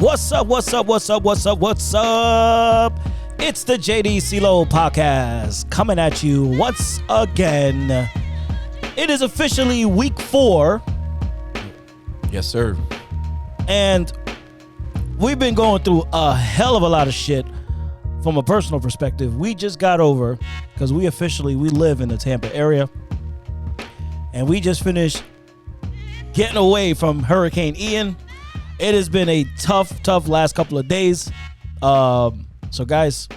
What's up? What's up? What's up? What's up? What's up? It's the JD CeeLo podcast coming at you once again. It is officially week 4. Yes, sir. And we've been going through a hell of a lot of shit from a personal perspective. We just got over, because we live in the Tampa area. And we just finished getting away from Hurricane Ian. It has been a tough last couple of days. So guys,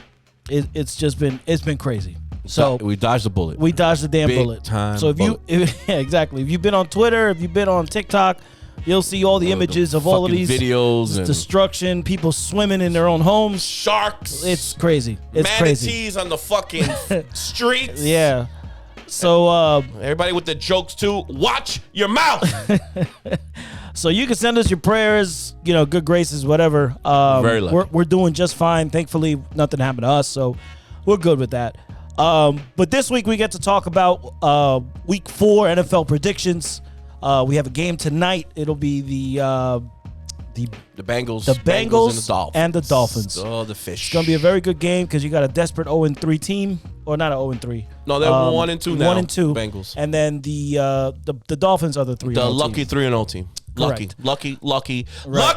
it's been crazy. So we dodged the bullet. We dodged the damn Big bullet. Time so bullet. Exactly. If you've been on Twitter, if you've been on TikTok, you'll see all the images of all of these videos and destruction, people swimming in their own homes, sharks. It's crazy. It's manatees crazy on the fucking streets. Yeah. So everybody with the jokes too, watch your mouth. So you can send us your prayers, good graces, whatever. Very lucky. We're doing just fine. Thankfully, nothing happened to us, so we're good with that. But this week we get to talk about week 4 NFL predictions. We have a game tonight. It'll be the Bengals, and the Dolphins. Oh, the fish. It's gonna be a very good game because you got a desperate 0-3 team, or not a 0-3. No, they're 1-2 now. 1-2. Bengals. And then the Dolphins are the 3-0 The lucky team. 3-0 team. Correct. Lucky. Right.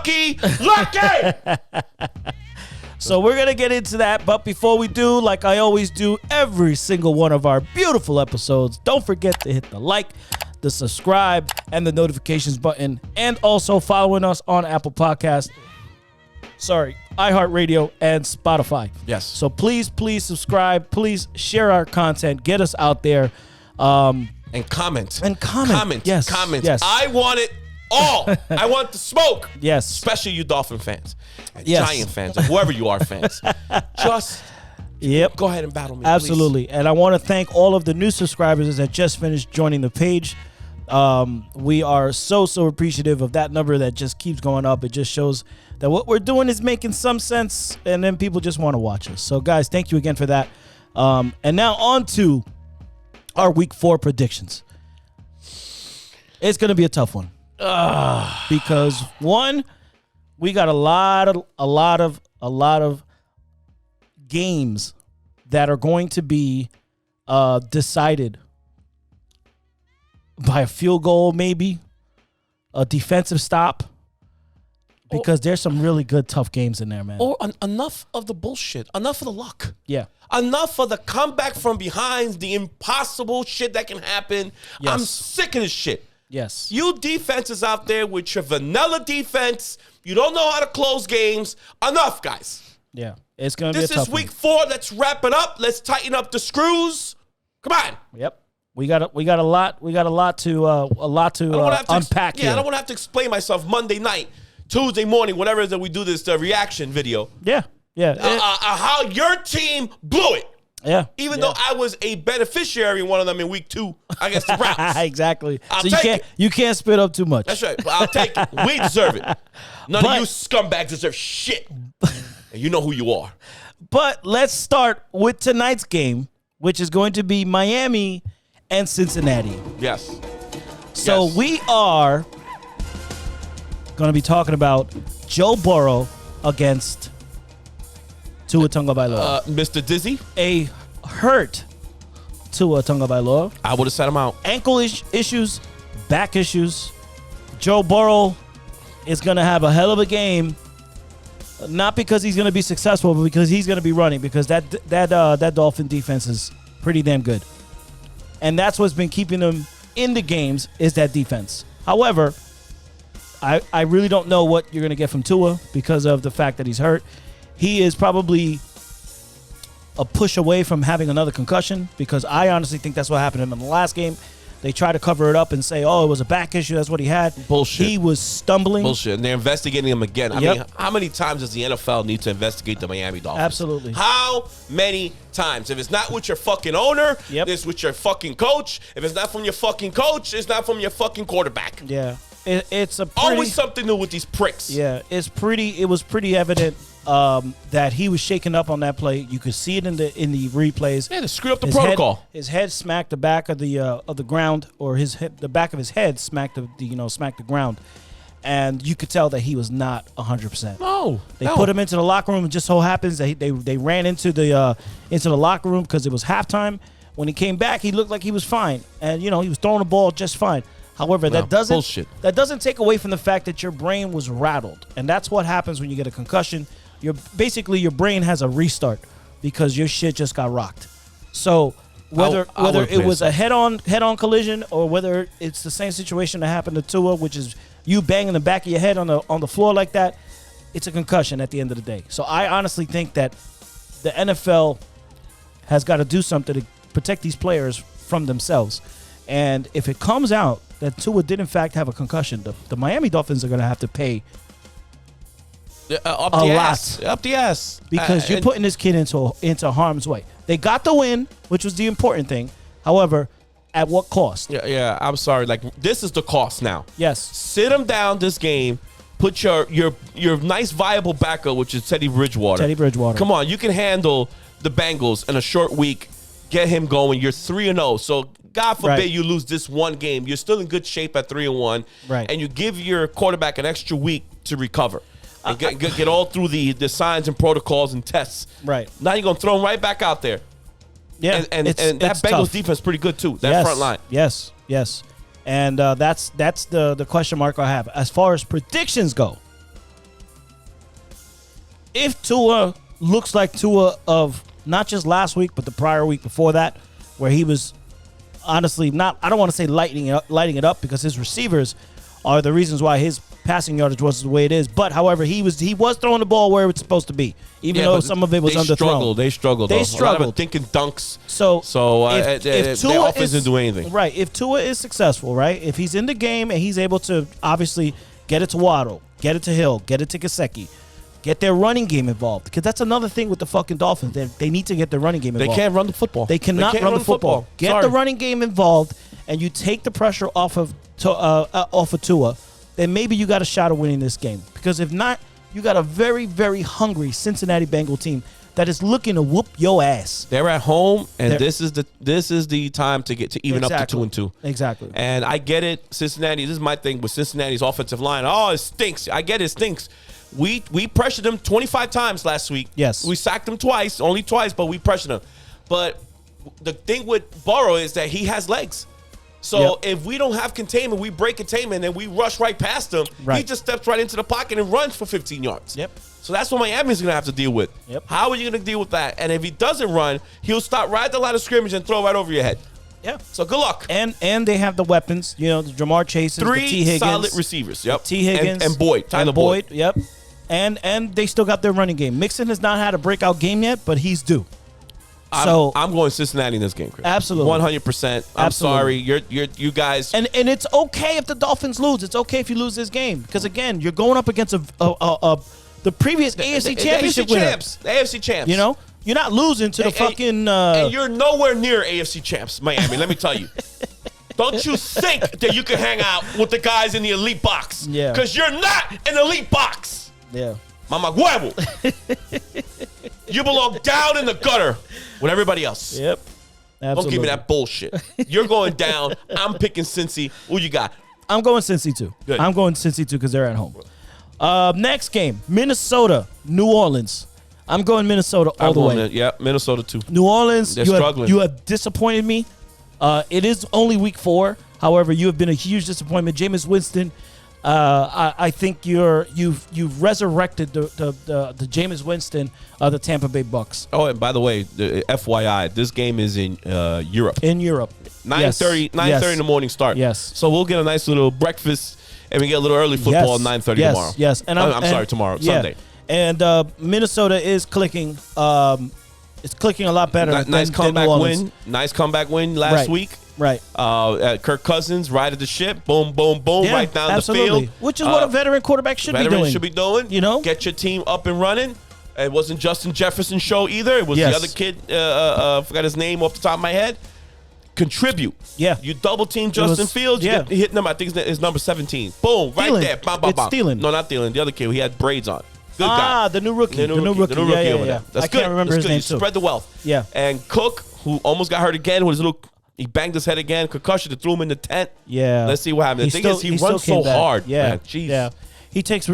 So we're going to get into that. But before we do, like I always do every single one of our beautiful episodes, don't forget to hit the like, the subscribe, and the notifications button. And also following us on Apple Podcasts, iHeartRadio, and Spotify. Yes. So please subscribe. Please share our content. Get us out there. And comment. Yes. Comment. Yes. I want it all. I want the smoke. Yes. Especially you Dolphin fans. And Yes. Giant fans. And whoever you are fans. Just go ahead and battle me. Absolutely. Please. And I want to thank all of the new subscribers that just finished joining the page. We are so appreciative of that number that just keeps going up. It just shows that what we're doing is making some sense, and then people just want to watch us. So guys, thank you again for that. And now on to our week 4 predictions. It's going to be a tough one. Because one, we got a lot of games that are going to be decided by a field goal, maybe a defensive stop, because there's some really good tough games in there, man. Or enough of the bullshit. Enough of the luck. Yeah. Enough of the comeback from behind, the impossible shit that can happen. Yes. I'm sick of this shit. Yes. You defenses out there with your vanilla defense, you don't know how to close games. Enough, guys. Yeah. It's going to be a tough This is week 4. Let's wrap it up. Let's tighten up the screws. Come on. Yep. We got a lot to unpack here. I don't want to have to explain myself Monday night, Tuesday morning, whatever it is that we do this reaction video. Yeah. How your team blew it. Yeah. Even though I was a beneficiary in one of them in week 2 against the Browns. Exactly. I'll So take it. you can't spit up too much. That's right. But I'll take it. We deserve it. None of you scumbags deserve shit. And you know who you are. But let's start with tonight's game, which is going to be Miami and Cincinnati. Yes. So Yes. we are going to be talking about Joe Burrow against Tua Tagovailoa. Mr. Dizzy, A hurt Tua Tagovailoa. I would have set him out. Ankle issues, back issues. Joe Burrow is going to have a hell of a game. Not because he's going to be successful, but because he's going to be running. Because that Dolphin defense is pretty damn good, and that's what's been keeping them in the games is that defense. However, I really don't know what you're going to get from Tua because of the fact that he's hurt. He is probably a push away from having another concussion, because I honestly think that's what happened to him in the last game. They try to cover it up and say, oh, it was a back issue. That's what he had. Bullshit. He was stumbling. Bullshit. And they're investigating him again. I Yep. mean, how many times does the NFL need to investigate the Miami Dolphins? Absolutely. How many times? If it's not with your fucking owner, Yep. it's with your fucking coach. If it's not from your fucking coach, it's not from your fucking quarterback. Yeah. It's a pretty, Always something new with these pricks. Yeah, it was pretty evident that he was shaken up on that play. You could see it in the replays. Yeah, to screw up the His protocol. His head smacked the back of the ground, or the back of his head smacked the ground, and you could tell that he was not 100%. No, They put him into the locker room. It just so happens that they ran into the locker room because it was halftime. When he came back, he looked like he was fine, and he was throwing the ball just fine. However, that doesn't take away from the fact that your brain was rattled, and that's what happens when you get a concussion. Your brain has a restart because your shit just got rocked. So whether it was a head-on collision or whether it's the same situation that happened to Tua, which is you banging the back of your head on the floor like that, it's a concussion at the end of the day. So I honestly think that the NFL has got to do something to protect these players from themselves. And if it comes out that Tua did in fact have a concussion, the Miami Dolphins are going to have to pay up the ass because you're putting this kid into harm's way. They got the win, which was the important thing. However, at what cost? Yeah. I'm sorry. Like, this is the cost now. Yes. Sit him down this game. Put your nice viable backup, which is Teddy Bridgewater. Come on, you can handle the Bengals in a short week. Get him going. You're 3-0. So God forbid you lose this one game. You're still in good shape at 3-1. Right. And you give your quarterback an extra week to recover. And get all through the signs and protocols and tests. Right. Now you're going to throw him right back out there. Yeah. And that Bengals tough. defense is pretty good, too. That front line. Yes. And that's the question mark I have. As far as predictions go, if Tua looks like Tua of not just last week, but the prior week before that, where he was honestly I don't want to say lighting it up because his receivers are the reasons why his passing yardage was the way it is. But however, he was throwing the ball where it's supposed to be, even though some of it was underthrown. They struggled. A lot of thinking dunks. So if their offense didn't do anything. Right. If Tua is successful, right? If he's in the game and he's able to obviously get it to Waddle, get it to Hill, get it to Gesicki, get their running game involved. Because that's another thing with the fucking Dolphins. They need to get their running game involved. They can't run the football. They cannot run the football. Get the running game involved, and you take the pressure off of Tua. Then maybe you got a shot of winning this game. Because if not, you got a very, very hungry Cincinnati Bengal team that is looking to whoop your ass. They're at home, and this is the time to get to even up to 2-2. Exactly. And I get it, Cincinnati. This is my thing with Cincinnati's offensive line. Oh, it stinks. I get it stinks. We pressured them 25 times last week. Yes. We sacked them only twice, but we pressured them. But the thing with Burrow is that he has legs. So if we don't have containment, we break containment and we rush right past him. Right. He just steps right into the pocket and runs for 15 yards. Yep. So that's what Miami's going to have to deal with. Yep. How are you going to deal with that? And if he doesn't run, he'll stop right at the line of scrimmage and throw right over your head. Yeah. So good luck. And they have the weapons, the Jamar Chases, the T. Higgins. 3 solid receivers. Yep. T. Higgins. And Boyd. Tyler Boyd. Yep. And they still got their running game. Mixon has not had a breakout game yet, but he's due. I'm going Cincinnati in this game, Chris. Absolutely. 100%. I'm sorry. You guys. And it's okay if the Dolphins lose. It's okay if you lose this game. Because, again, you're going up against the previous AFC Championship winner. The AFC champs. You're not losing to the fucking. And you're nowhere near AFC champs, Miami. Let me tell you. Don't you think that you can hang out with the guys in the elite box? Yeah. Because you're not an elite box. Yeah. Mama huevo. You belong down in the gutter with everybody else. Yep. Absolutely. Don't give me that bullshit. You're going down. I'm picking Cincy. Who you got? I'm going Cincy too. Good. I'm going Cincy too because they're at home. Next game, Minnesota, New Orleans. I'm going Minnesota all the way. Yeah, Minnesota too. New Orleans, they're struggling. You have disappointed me. It is only week 4. However, you have been a huge disappointment. Jameis Winston, I think you've resurrected the Jameis Winston of the Tampa Bay Bucks. Oh, and by the way, FYI, this game is in Europe. In Europe. 9:30 in the morning start. Yes. So we'll get a nice little breakfast and we get a little early football at 9:30 tomorrow. Yes. And I'm sorry, tomorrow, Sunday. And Minnesota is clicking. It's clicking a lot better. Nice comeback than win. Nice comeback win last week. Right. Kirk Cousins righted the ship. Boom, boom, boom. Right down the field. Which is what a veteran quarterback should be doing. Get your team up and running. It wasn't Justin Jefferson's show either. It was the other kid. Forgot his name off the top of my head. Contribute. Yeah. You double team Justin Fields. You hit him. I think it's number 17. Boom. Right there. Bam, bam, bam. It's Thielen. No, not Thielen. The other kid. He had braids on. Good guy. The new rookie. The new rookie over there. That's I can't remember his name too. Spread the wealth. Yeah. And Cook, who almost got hurt again with his little He banged his head again. Concussion. They threw him in the tent. Yeah. Let's see what happens. The thing is, he runs so hard. Yeah. Man. Jeez. Yeah. He takes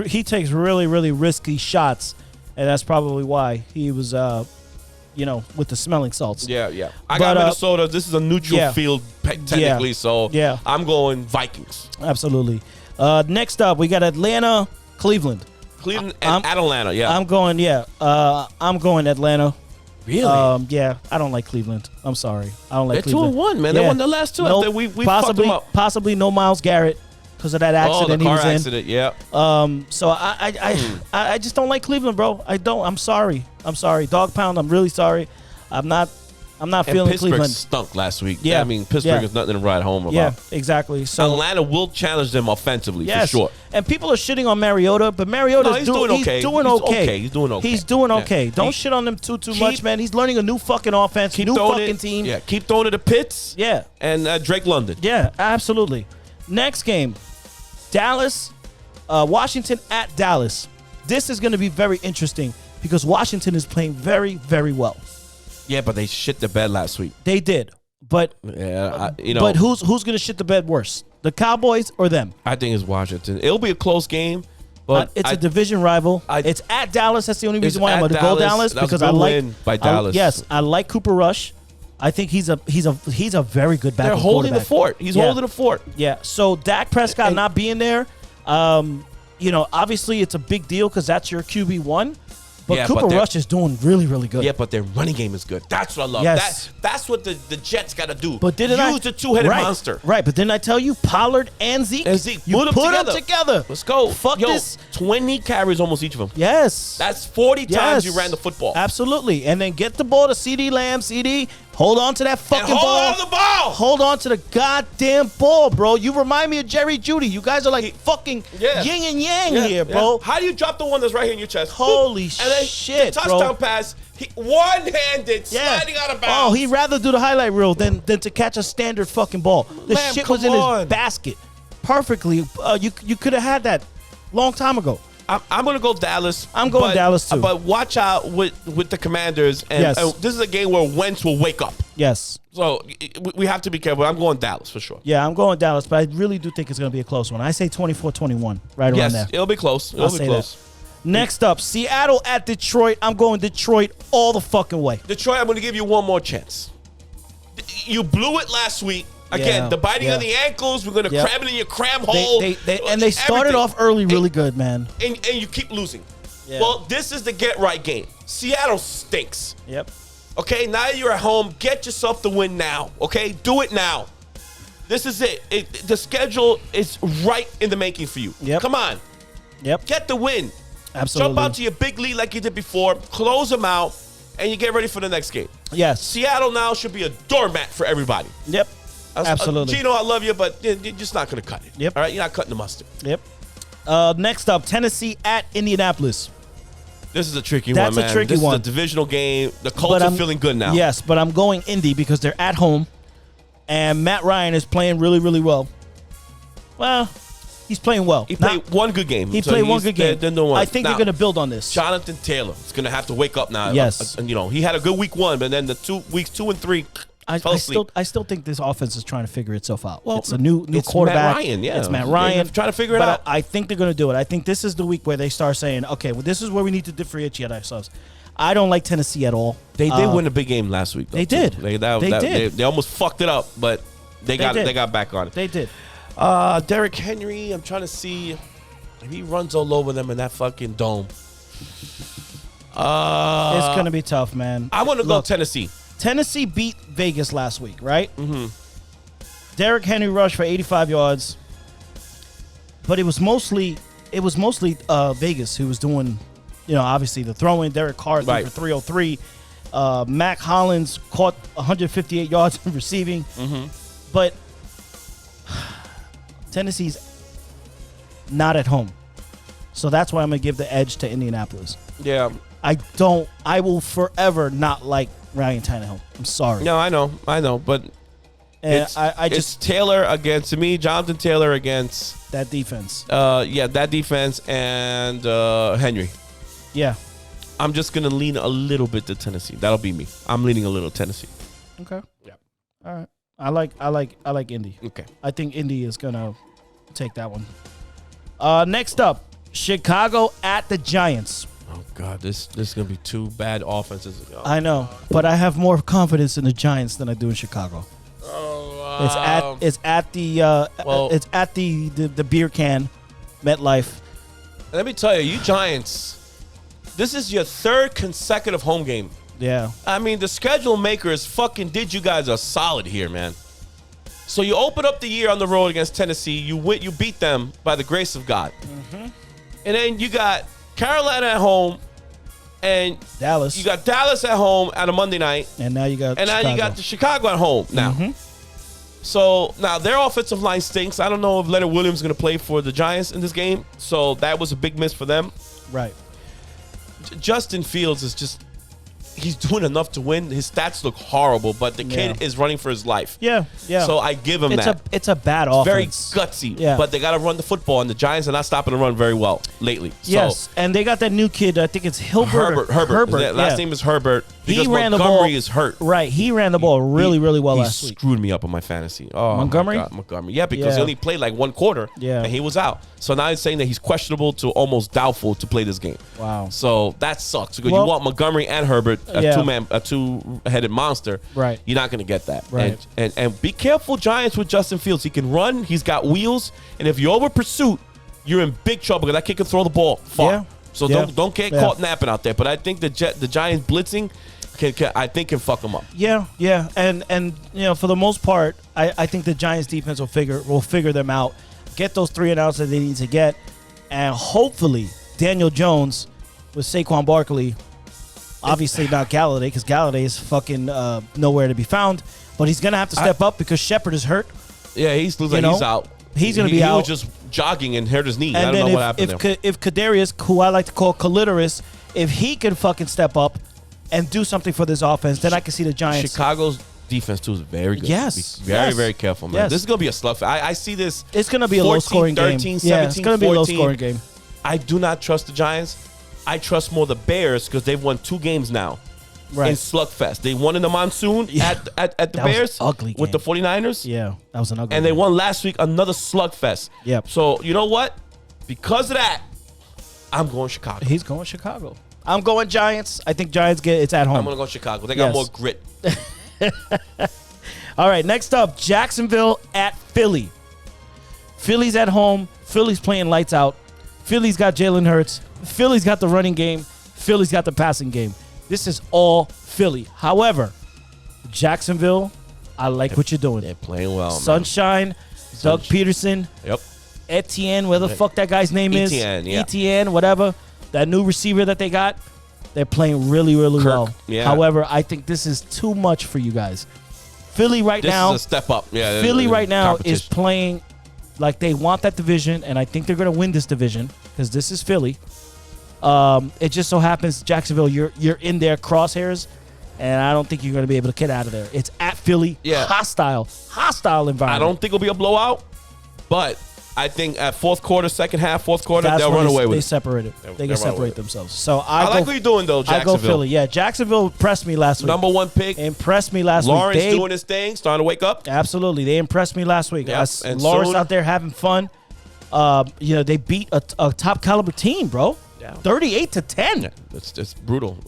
really, really risky shots, and that's probably why he was, with the smelling salts. Yeah. I got Minnesota. This is a neutral field technically, so I'm going Vikings. Absolutely. Next up, we got Atlanta, Cleveland. Cleveland and Atlanta, yeah. I'm going Atlanta. Really? Yeah, I don't like Cleveland. I'm sorry. I don't like Cleveland. They're 2-1, man. They won the last two. Nope. We fucked them up. Possibly no Myles Garrett because of that accident the car he was in. accident, yeah. So I just don't like Cleveland, bro. I don't. I'm sorry. Dog pound. I'm really sorry. I'm not feeling Pittsburgh Cleveland. stunk last week. Yeah. I mean, Pittsburgh is nothing to ride home about. Yeah, exactly. So Atlanta will challenge them offensively for sure. And people are shitting on Mariota, but Mariota's doing okay. He's doing okay. Don't shit on him too much, man. He's learning a new fucking offense, new fucking team. Yeah, keep throwing it to Pitts. Yeah. And Drake London. Yeah, absolutely. Next game, Dallas, Washington at Dallas. This is going to be very interesting because Washington is playing very, very well. Yeah, but they shit the bed last week. They did, but But who's going to shit the bed worse, the Cowboys or them? I think it's Washington. It'll be a close game, but it's a division rival. It's at Dallas. That's the only reason why I'm going to go Dallas because I like win by Dallas. Yes, I like Cooper Rush. I think he's a very good backup. They're holding the fort. He's holding the fort. Yeah. So Dak Prescott not being there, obviously it's a big deal because that's your QB1. But Cooper Rush is doing really, really good. Yeah, but their running game is good. That's what I love. Yes. That's what the Jets got to do. But use the two-headed monster. Right, but didn't I tell you Pollard and Zeke? You put them together. Let's go. Fuck this. 20 carries almost each of them. Yes. That's 40 times you ran the football. Absolutely. And then get the ball to CeeDee Lamb. CeeDee, hold on to that fucking ball. Hold on to the ball. Hold on to the goddamn ball, bro. You remind me of Jerry Jeudy. You guys are like fucking yin and yang here, bro. How do you drop the one that's right here in your chest? Holy shit, the touchdown pass, one-handed, sliding out of bounds. Oh, he'd rather do the highlight reel than to catch a standard fucking ball. The shit was in his basket perfectly. You could have had that long time ago. I'm going to go Dallas. I'm going Dallas, too. But watch out with the Commanders. And this is a game where Wentz will wake up. Yes. So we have to be careful. I'm going Dallas for sure. Yeah, I'm going Dallas, but I really do think it's going to be a close one. I say 24-21, right around there. Yes, it'll be close. It'll be close. Next up, Seattle at Detroit. I'm going Detroit all the fucking way. Detroit, I'm going to give you one more chance. You blew it last week. Again, the biting of the ankles, we're going to cram it in your cram hole. They started off early really good, man. And you keep losing. Yeah. Well, this is the get-right game. Seattle stinks. Yep. Okay, now you're at home. Get yourself the win now. Okay, do it now. This is it. The schedule is right in the making for you. Yep. Come on. Yep. Get the win. Absolutely. Jump out to your big lead like you did before. Close them out, and you get ready for the next game. Yes. Seattle now should be a doormat for everybody. Yep. Absolutely. Gino, I love you, but you're just not going to cut it. Yep. All right? You're not cutting the mustard. Yep. Next up, Tennessee at Indianapolis. This is a tricky one, man. That's a tricky one. This is a divisional game. The Colts are feeling good now. Yes, but I'm going Indy because they're at home, and Matt Ryan is playing really, really well. Well, he's playing well. He played one good game. He played one good game. I think they're going to build on this. Jonathan Taylor is going to have to wake up now. Yes. He had a good week 1, but then the weeks 2 and 3, I still think this offense is trying to figure itself out. Well, it's a new quarterback. Matt Ryan, It's Matt Ryan. Trying to figure it out. I think they're going to do it. I think this is the week where they start saying, okay, well, this is where we need to differentiate ourselves. I don't like Tennessee at all. They did win a big game last week, though. They did. They did. They almost fucked it up, but they got back on it. They did. Derrick Henry, I'm trying to see if he runs all over them in that fucking dome. It's going to be tough, man. I want to go Tennessee. Tennessee beat Vegas last week, right? Mm-hmm. Derrick Henry rushed for 85 yards, but it was mostly Vegas who was doing, obviously the throwing. Derek Carr threw for 303. Mac Hollins caught 158 yards in receiving, but Tennessee's not at home, so that's why I'm gonna give the edge to Indianapolis. Yeah, I will forever not like Ryan Tannehill. I'm sorry. No, I know, but it's Taylor against Jonathan Taylor against that defense. That defense and Henry. Yeah, I'm just gonna lean a little bit to Tennessee. That'll be me. I'm leaning a little Tennessee. Okay. Yeah. All right. I like Indy. Okay. I think Indy is gonna take that one. Next up, Chicago at the Giants. Oh God, this is gonna be two bad offenses. Oh. I know, but I have more confidence in the Giants than I do in Chicago. It's at the beer can, MetLife. Let me tell you, you Giants, this is your third consecutive home game. Yeah. I mean, the schedule makers fucking did you guys a solid here, man. So you open up the year on the road against Tennessee. You beat them by the grace of God. Mm-hmm. And then you got Carolina at home, and Dallas. You got Dallas at home at a Monday night, and now you got the Chicago at home now. Mm-hmm. So now their offensive line stinks. I don't know if Leonard Williams is going to play for the Giants in this game. So that was a big miss for them. Right. Justin Fields is just. He's doing enough to win. His stats look horrible, but the kid is running for his life. Yeah. So I give him that. It's a bad offense. Very gutsy, but they got to run the football, and the Giants are not stopping to run very well lately. Yes, and they got that new kid. I think it's Herbert. His last name is Herbert. Because he ran Montgomery the ball, is hurt. Right, he ran the ball really well last week. He screwed me up on my fantasy. Oh, Montgomery? Montgomery. Yeah, because he only played like one quarter, and he was out. So now it's saying that he's questionable to almost doubtful to play this game. Wow. So that sucks because you want Montgomery and Herbert, a two-headed monster. Right. You're not going to get that. Right. And be careful, Giants, with Justin Fields. He can run. He's got wheels. And if you're over pursuit, you're in big trouble because that kid can throw the ball far. Yeah. So don't get caught napping out there. But I think the Giants blitzing can fuck them up. Yeah, and for the most part, I think the Giants defense will figure them out, get those 3 and outs that they need to get, and hopefully Daniel Jones with Saquon Barkley, obviously not Galladay because Galladay is fucking nowhere to be found, but he's gonna have to step up because Shepard is hurt. Yeah, he's out. He's gonna be out. He was just jogging and hurt his knee. And I don't know what happened there. If Kadarius, who I like to call Calidoris, if he can fucking step up and do something for this offense, then I can see the Giants. Chicago's defense too is very good. Yes. Be very careful, man. Yes. This is gonna be a slugfest. I see this. It's gonna be a low-scoring game. 13, 17, yeah, it's gonna be a low-scoring game. I do not trust the Giants. I trust more the Bears because they've won 2 games now. Right. In slugfest. They won in the monsoon at the Bears ugly game. with the 49ers. Yeah, that was an ugly And game. they won last week another slugfest. Yep. So you know what? Because of that, I'm going Chicago. He's going Chicago. I'm going Giants. I think Giants it's at home. I'm going to go Chicago. They got more grit. All right, next up, Jacksonville at Philly. Philly's at home. Philly's playing lights out. Philly's got Jalen Hurts. Philly's got the running game. Philly's got the passing game. This is all Philly. However, Jacksonville, I like what you're doing. They're playing well, Sunshine, Doug Peterson. Yep. Etienne, where the fuck that guy's name is. Etienne, whatever. That new receiver that they got. They're playing really well. Yeah. However, I think this is too much for you guys. Philly right now. This is a step up. Yeah. Philly right now is playing like they want that division, and I think they're going to win this division because this is Philly. It just so happens, Jacksonville, you're in their crosshairs, and I don't think you're going to be able to get out of there. It's at Philly. Yeah. Hostile environment. I don't think it'll be a blowout, but I think at fourth quarter, they'll run away with it. They separate it. They can separate themselves. So I like what you're doing, though, Jacksonville. I go Philly. Yeah, Jacksonville impressed me last week. Number 1 pick. Impressed me last Lawrence week. doing his thing, starting to wake up. Absolutely. They impressed me last week. Yep. And Lawrence out there having fun. They beat a top caliber team, bro. Yeah. 38-10. Yeah, it's brutal.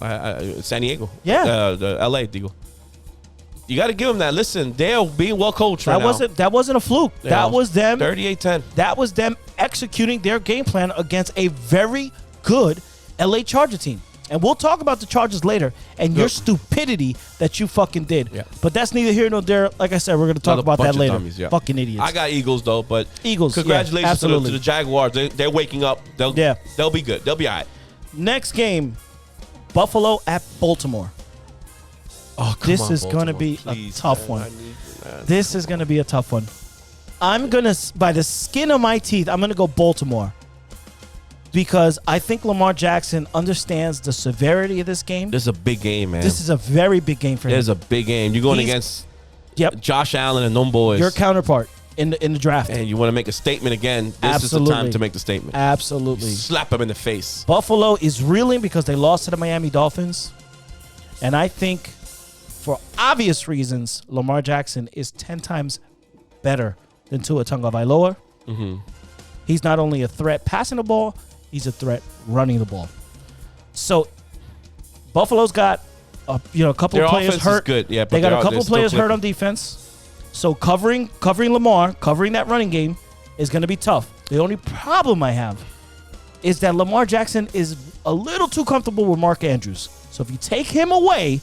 San Diego. Yeah. The LA deal. You got to give them that. Listen, they're being well coached right now. That wasn't a fluke. Yeah. That was them. 38-10. That was them executing their game plan against a very good LA Charger team. And we'll talk about the Chargers later and your stupidity that you fucking did. Yeah. But that's neither here nor there. Like I said, we're going to talk about that later. Dummies, yeah. Fucking idiots. I got Eagles, though, but Eagles, congratulations to the Jaguars. They're waking up. They'll be good. They'll be all right. Next game, Buffalo at Baltimore. Oh, this is going to be a tough one. This is going to be a tough one. I'm going to, by the skin of my teeth, I'm going to go Baltimore. Because I think Lamar Jackson understands the severity of this game. This is a big game, man. This is a very big game for him. This is a big game. You're going against Josh Allen and them boys. Your counterpart in the draft. And you want to make a statement again. This is the time to make the statement. Absolutely. Slap him in the face. Buffalo is reeling because they lost to the Miami Dolphins. And I think for obvious reasons, Lamar Jackson is 10 times better than Tua Tagovailoa. Mm-hmm. He's not only a threat passing the ball, he's a threat running the ball. So Buffalo's got a couple their players offense hurt. Is good. Yeah, but they got a couple players hurt on defense. So covering Lamar, covering that running game is going to be tough. The only problem I have is that Lamar Jackson is a little too comfortable with Mark Andrews. So if you take him away,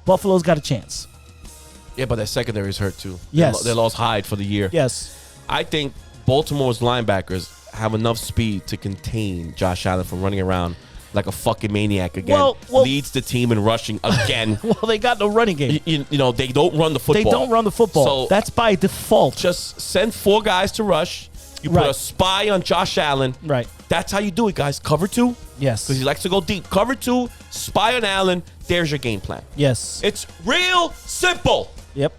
Buffalo's got a chance. Yeah, but their secondary is hurt too. Yes. They lost Hyde for the year. Yes. I think Baltimore's linebackers have enough speed to contain Josh Allen from running around like a fucking maniac again. Well, leads the team in rushing again. Well, they got no running game. You know, they don't run the football. They don't run the football. So that's by default. just send 4 guys to rush. You put a spy on Josh Allen. Right. That's how you do it, guys. Cover 2. Yes. Because he likes to go deep. Cover 2, spy on Allen. There's your game plan. Yes. It's real simple. Yep.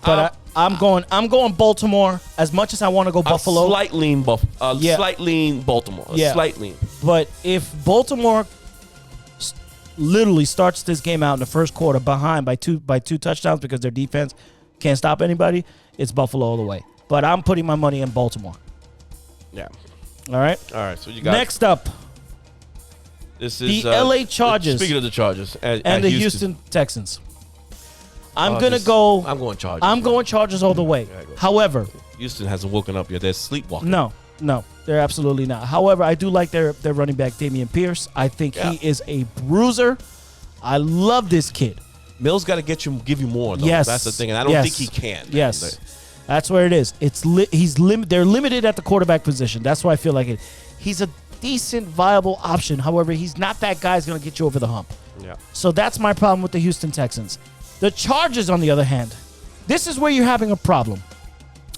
But I'm going Baltimore as much as I want to go Buffalo. Slight lean Baltimore. Slight lean. But if Baltimore literally starts this game out in the first quarter behind by two touchdowns because their defense can't stop anybody, it's Buffalo all the way. But I'm putting my money in Baltimore. Yeah. All right. So you got next up. This is the LA Chargers. Speaking of the Chargers and the Houston Texans. I'm going Chargers. I'm going Chargers all the way. However, Houston hasn't woken up yet. They're sleepwalking. No, they're absolutely not. However, I do like their running back, Dameon Pierce. I think he is a bruiser. I love this kid. Mills got to give you more, though. Yes. That's the thing, and I don't think he can. Yes. That's where it is. They're limited at the quarterback position. That's why I feel like it. He's a decent, viable option. However, he's not that guy who's going to get you over the hump. Yeah. So that's my problem with the Houston Texans. The Chargers, on the other hand, this is where you're having a problem.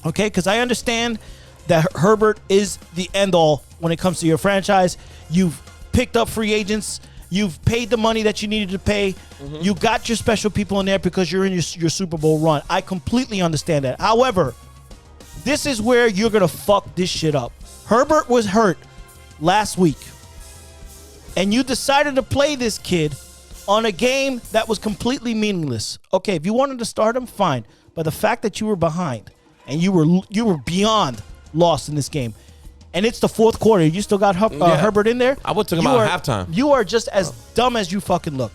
Okay? Because I understand that Herbert is the end-all when it comes to your franchise. You've picked up free agents. You've paid the money that you needed to pay. Mm-hmm. You got your special people in there because you're in your Super Bowl run. I completely understand that. However, this is where you're going to fuck this shit up. Herbert was hurt last week, and you decided to play this kid on a game that was completely meaningless. Okay, if you wanted to start him, fine. But the fact that you were behind and you were beyond lost in this game, and it's the fourth quarter, you still got Herbert in there. I would take him out at halftime. You are just as dumb as you fucking look.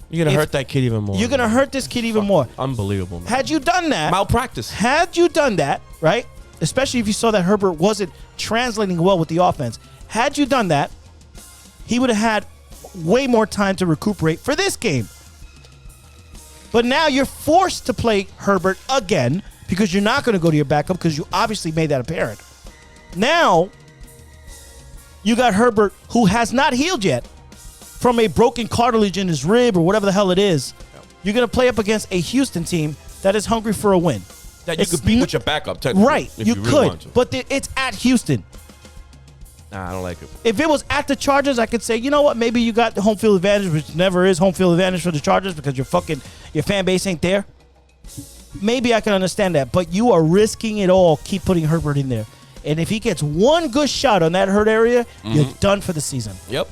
You're gonna hurt that kid even more. You're gonna hurt this kid even more. Unbelievable, man. Had you done that, malpractice. Had you done that, right? Especially if you saw that Herbert wasn't translating well with the offense. Had you done that, he would have had way more time to recuperate for this game. But now you're forced to play Herbert again because you're not going to go to your backup because you obviously made that apparent. Now, you got Herbert, who has not healed yet from a broken cartilage in his rib or whatever the hell it is. You're going to play up against a Houston team that is hungry for a win. That you could beat with your backup, technically. Right, you could, but it's at Houston. Nah, I don't like it. If it was at the Chargers, I could say, you know what, maybe you got the home field advantage, which never is home field advantage for the Chargers because your fan base ain't there. Maybe I can understand that, but you are risking it all. Keep putting Herbert in there. And if he gets one good shot on that hurt area, you're done for the season. Yep.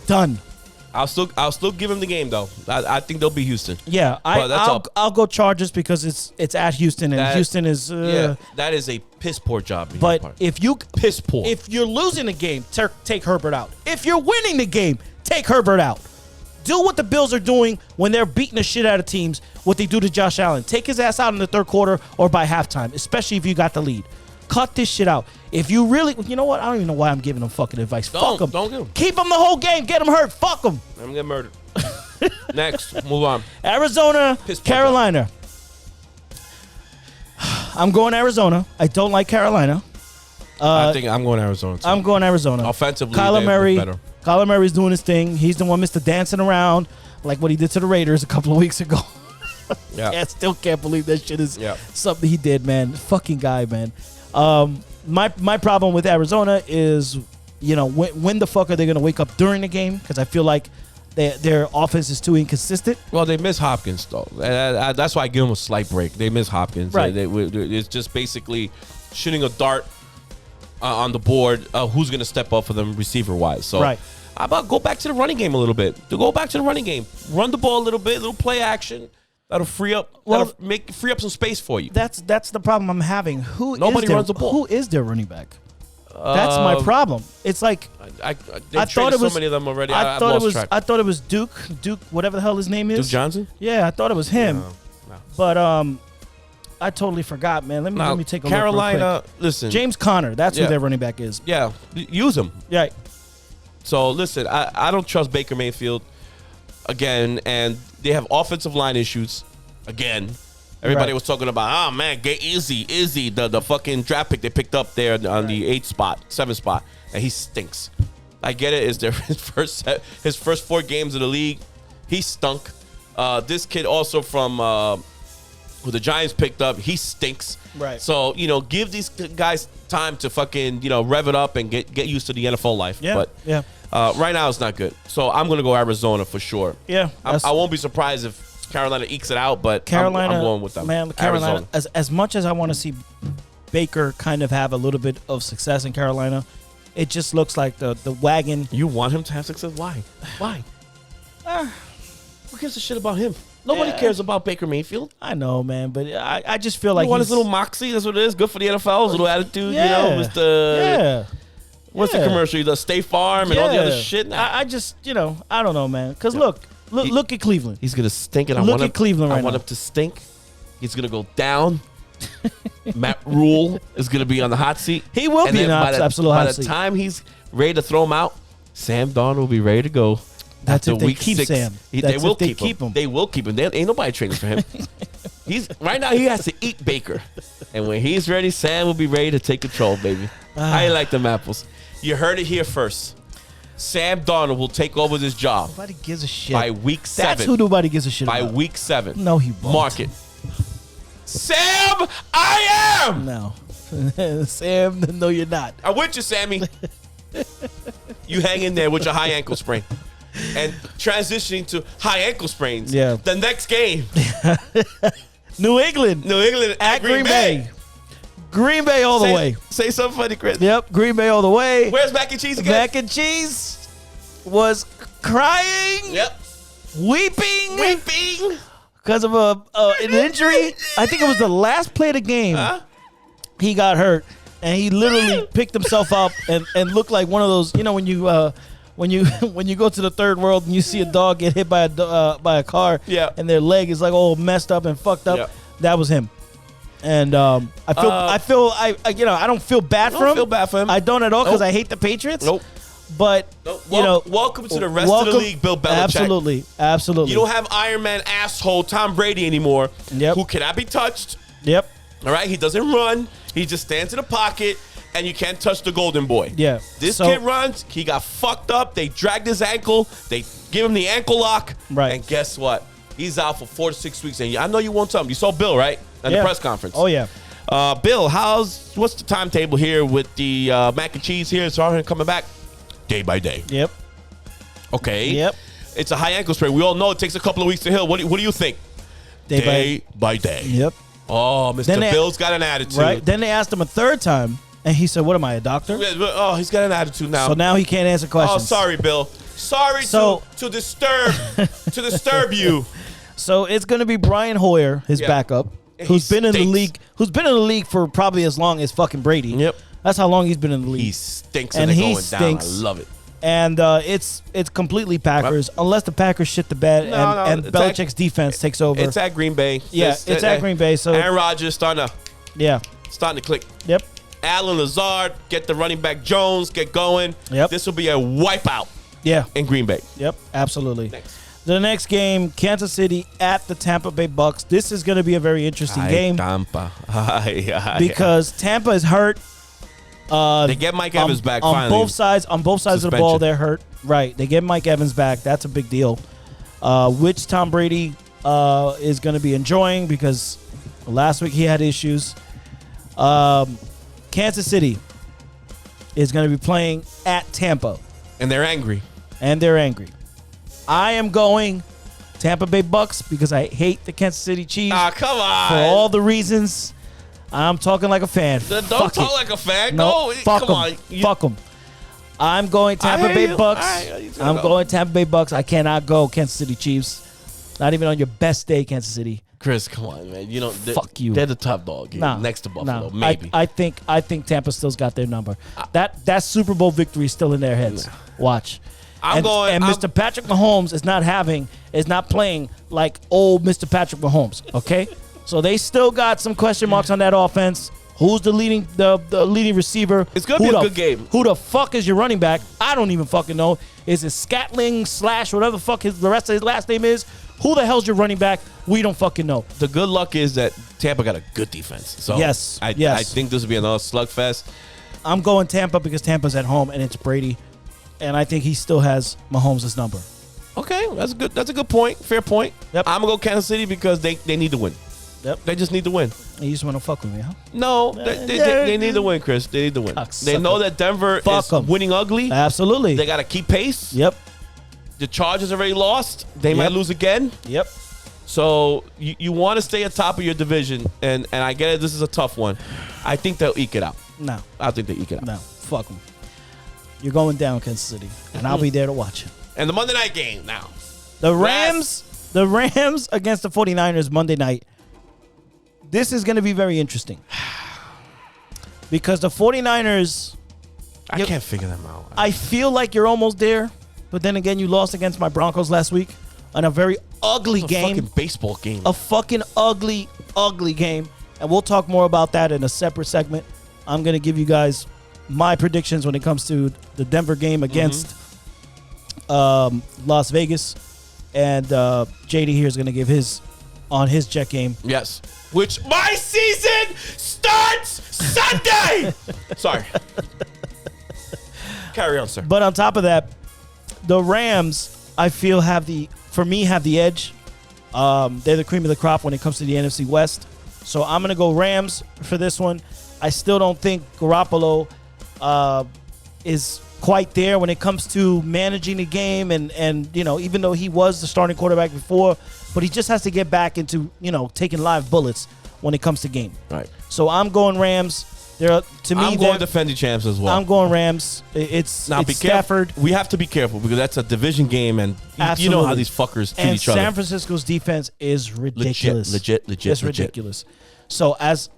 Done. I'll still give him the game, though. I think they'll be Houston. Yeah, I'll go Chargers because it's at Houston, and Houston is... that is a piss poor job. But if you... Piss poor. If you're losing the game, take Herbert out. If you're winning the game, take Herbert out. Do what the Bills are doing when they're beating the shit out of teams, what they do to Josh Allen. Take his ass out in the third quarter or by halftime, especially if you got the lead. Cut this shit out. If you really... You know what? I don't even know why I'm giving them fucking advice. Fuck them. Don't give them. Keep them the whole game. Get them hurt. Fuck them. Let them get murdered. Next. Move on. Arizona, Carolina. I'm going Arizona. I don't like Carolina. I think I'm going Arizona, too. I'm going Arizona. Offensively, Kyler Murray better. Kyler Murray's doing his thing. He's the one Mr. Dancing around like what he did to the Raiders a couple of weeks ago. Yeah. I still can't believe that shit is something he did, man. Fucking guy, man. My problem with Arizona is, when the fuck are they going to wake up during the game? Because I feel like their offense is too inconsistent. Well, they miss Hopkins, though. That's why I give them a slight break. They miss Hopkins. Right. It's just basically shooting a dart on the board. Who's going to step up for them receiver-wise? So right. How about go back to the running game a little bit? Go back to the running game. Run the ball a little bit, little play action. That'll free up some space for you. That's the problem I'm having. Nobody runs the ball. Who is their running back? That's my problem. It's like I thought it was so many of them already. I thought it was Duke, whatever the hell his name is. Duke Johnson? Yeah, I thought it was him. No. But I totally forgot, man. Let me take a look. Carolina, listen. James Conner, that's who their running back is. Yeah, use him. Right. So listen, I don't trust Baker Mayfield again, and they have offensive line issues again. Everybody was talking about, oh man, get Izzy, the fucking draft pick they picked up there on the 7th spot, and he stinks. I get it. It's his first 4 games in the league. He stunk. This kid also from who the Giants picked up, he stinks. Right. So give these guys time to fucking rev it up and get used to the NFL life. Yeah. But right now it's not good. So I'm gonna go Arizona for sure. Yeah. I won't be surprised if Carolina ekes it out, but Carolina, I'm going with them. Man, Carolina. As much as I want to see Baker kind of have a little bit of success in Carolina, it just looks like the wagon. You want him to have success? Why? Who gives a shit about him? Nobody cares about Baker Mayfield. I know, man, but I just feel like you want his little moxie. That's what it is. Good for the NFL. His little attitude. What's the commercial? The State Farm and all the other shit. I just I don't know, man. Because look at Cleveland. He's gonna stink, and look at Cleveland right now. I want him to stink. He's gonna go down. Matt Rule is gonna be on the hot seat. He will be in the absolute hot seat. By the time he's ready to throw him out, Sam Darnold will be ready to go. That's if they keep Sam. They will keep him. They will keep him. Ain't nobody trading for him. Right now he has to eat Baker, and when he's ready, Sam will be ready to take control, baby. I like them apples. You heard it here first. Sam Darnold will take over this job. Nobody gives a shit. By week 7. That's who nobody gives a shit about. By week 7. No, he won't. Mark it. Sam, I am. No. Sam, no, you're not. I'm with you, Sammy. You hang in there with your high ankle sprain. And transitioning to high ankle sprains. Yeah. The next game. New England at Green Bay. Green Bay all the way. Say something funny, Chris. Yep, Green Bay all the way. Where's Mac and Cheese again? Mac and Cheese was crying. Yep. Weeping. Because of an injury. I think it was the last play of the game. Huh? He got hurt, and he literally picked himself up and looked like one of those, when you when you go to the third world and you see a dog get hit by a car, and their leg is like all messed up and fucked up. That was him. And I don't feel bad for him. Feel bad for him. I don't at all because I hate the Patriots. Nope. But welcome to the rest of the league, Bill Belichick. Absolutely. You don't have Iron Man asshole Tom Brady anymore. Yep. Who cannot be touched. Yep. All right. He doesn't run. He just stands in the pocket, and you can't touch the golden boy. Yeah. This kid runs. He got fucked up. They dragged his ankle. They give him the ankle lock. Right. And guess what? He's out for 4 to 6 weeks. And I know you won't tell him. You saw Bill, right? At the press conference. Oh, yeah. Bill, what's the timetable here with the mac and cheese here? It's already coming back day by day. Yep. Okay. Yep. It's a high ankle sprain. We all know it takes a couple of weeks to heal. What do you think? Day by day. Yep. Oh, Mr. Bill's got an attitude. Right. Then they asked him a third time, and he said, "What am I, a doctor?" Oh, he's got an attitude now. So now he can't answer questions. Oh, sorry, Bill. Sorry to disturb you. So it's going to be Brian Hoyer, his backup, who's been in the league for probably as long as fucking Brady. Yep. That's how long he's been in the league. He stinks and he going down. I love it. And it's completely Packers, unless the Packers shit the bed and Belichick's defense takes over. It's at Green Bay. Yeah, it's at Green Bay. So Aaron Rodgers starting to click. Yep. Allen Lazard, get the running back Jones, get going. Yep. This will be a wipeout. Yeah. In Green Bay. Yep, absolutely. Next. The next game, Kansas City at the Tampa Bay Bucks. This is going to be a very interesting game. Tampa. Because Tampa is hurt. They get Mike Evans back finally. On both sides of the ball, they're hurt. Right. They get Mike Evans back. That's a big deal. Which Tom Brady is going to be enjoying because last week he had issues. Kansas City is going to be playing at Tampa. And they're angry. I am going Tampa Bay Bucks because I hate the Kansas City Chiefs. Come on. For all the reasons. I'm talking like a fan. Don't talk like a fan. No, Come on. Fuck them. I'm going Tampa Bay Bucks. I'm going Tampa Bay Bucks. I cannot go Kansas City Chiefs. Not even on your best day, Kansas City. Chris, come on, man. You know, fuck you. They're the top dog next to Buffalo. Maybe. I think Tampa still's got their number. That Super Bowl victory is still in their heads. Watch. And Mr. Patrick Mahomes is not playing like old Mr. Patrick Mahomes. Okay, so they still got some question marks on that offense. Who's the leading receiver? It's gonna be a good game. Who the fuck is your running back? I don't even fucking know. Is it Scatling / whatever the fuck the rest of his last name is? Who the hell's your running back? We don't fucking know. The good luck is that Tampa got a good defense. So yes, I think this will be another slugfest. I'm going Tampa because Tampa's at home and it's Brady, and I think he still has Mahomes' number. Okay, that's good. That's a good point. Fair point. Yep. I'm gonna go Kansas City because they need to win. Yep. They just need to win. You just want to fuck with me, huh? No, they need to win, Chris. They need to win. They know that Denver is winning ugly. Absolutely. They got to keep pace. Yep. The Chargers already lost. They might lose again. Yep. So you want to stay at top of your division, and I get it. This is a tough one. I think they'll eke it out. No. I think they'll eke it out. No. Fuck them. You're going down, Kansas City, and I'll be there to watch it. And the Monday night game now. The Rams against the 49ers Monday night. This is going to be very interesting because the 49ers, I can't figure them out. I feel like you're almost there, but then again, you lost against my Broncos last week on a very ugly game. Fucking baseball game. A fucking ugly game. And we'll talk more about that in a separate segment. I'm going to give you guys my predictions when it comes to the Denver game against Las Vegas. And JD here is going to give his on his Jet game. Yes. Which my season starts Sunday. Sorry. Carry on, sir. But on top of that, the Rams, I feel have the edge. They're the cream of the crop when it comes to the NFC West. So I'm going to go Rams for this one. I still don't think Garoppolo is quite there when it comes to managing the game and you know, even though he was the starting quarterback before, but he just has to get back into, you know, taking live bullets when it comes to game. Right. So I'm going Rams. I'm going defending champs as well. I'm going Rams. It's Stafford. We have to be careful because that's a division game, and you know how these fuckers treat each other. And San Francisco's defense is ridiculous. Legit. It's ridiculous. So as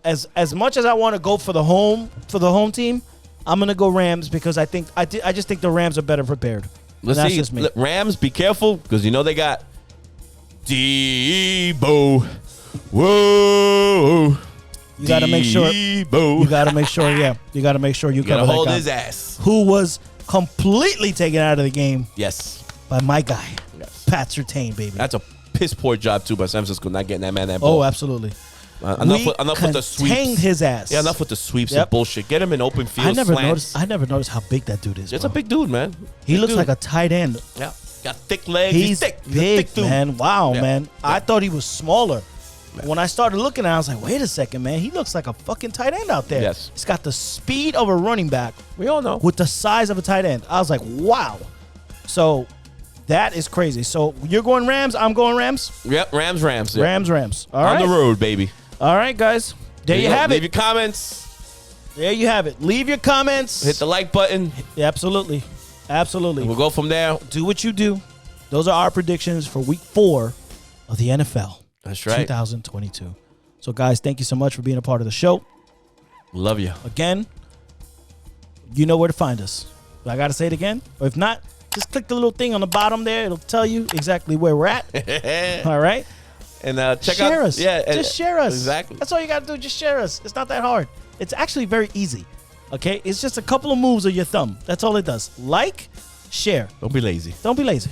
much as I want to go for the home team, I'm gonna go Rams because I just think the Rams are better prepared. Let's see. Just me. Rams, be careful because you know they got Debo. Whoa. You got to make sure. You got to make sure. Yeah, you got to make sure you gotta hold his ass. Who was completely taken out of the game? Yes. By my guy, Pat Surtain, baby. That's a piss poor job too by San Francisco not getting that man that ball. Oh, absolutely. Enough with the sweeps. Contained his ass. Yeah, enough with the sweeps and bullshit. Get him in open field. I never noticed how big that dude is. It's a big dude, man. He looks like a tight end. Yeah, got thick legs. He's thick. Big, thick dude. Man. Wow, man. Yeah. I thought he was smaller. When I started looking at it, I was like, wait a second, man. He looks like a fucking tight end out there. Yes. He's got the speed of a running back. We all know. With the size of a tight end. I was like, wow. So that is crazy. So you're going Rams. I'm going Rams. Yep, Rams. Yep. Rams. All right. On the road, baby. All right, guys. There you have it. Leave your comments. There you have it. Leave your comments. Hit the like button. Yeah, absolutely. And we'll go from there. Do what you do. Those are our predictions for week 4 of the NFL. That's right. 2022. So, guys, thank you so much for being a part of the show. Love you. Again, you know where to find us. I got to say it again? Or if not, just click the little thing on the bottom there. It'll tell you exactly where we're at. All right? And check share out. Us. Yeah, just share us. Exactly. That's all you got to do. Just share us. It's not that hard. It's actually very easy. Okay? It's just a couple of moves of your thumb. That's all it does. Like, share. Don't be lazy. Don't be lazy.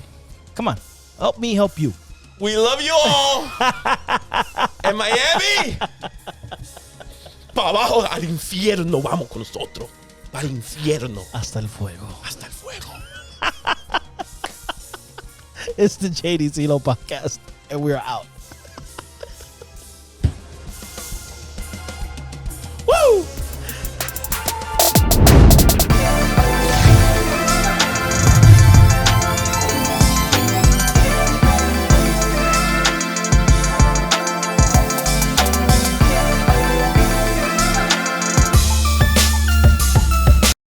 Come on. Help me help you. We love you all. En Miami. Para abajo al infierno vamos con nosotros. Para el infierno. Hasta el fuego. Hasta el fuego. It's the JD Zelo podcast, and we're out.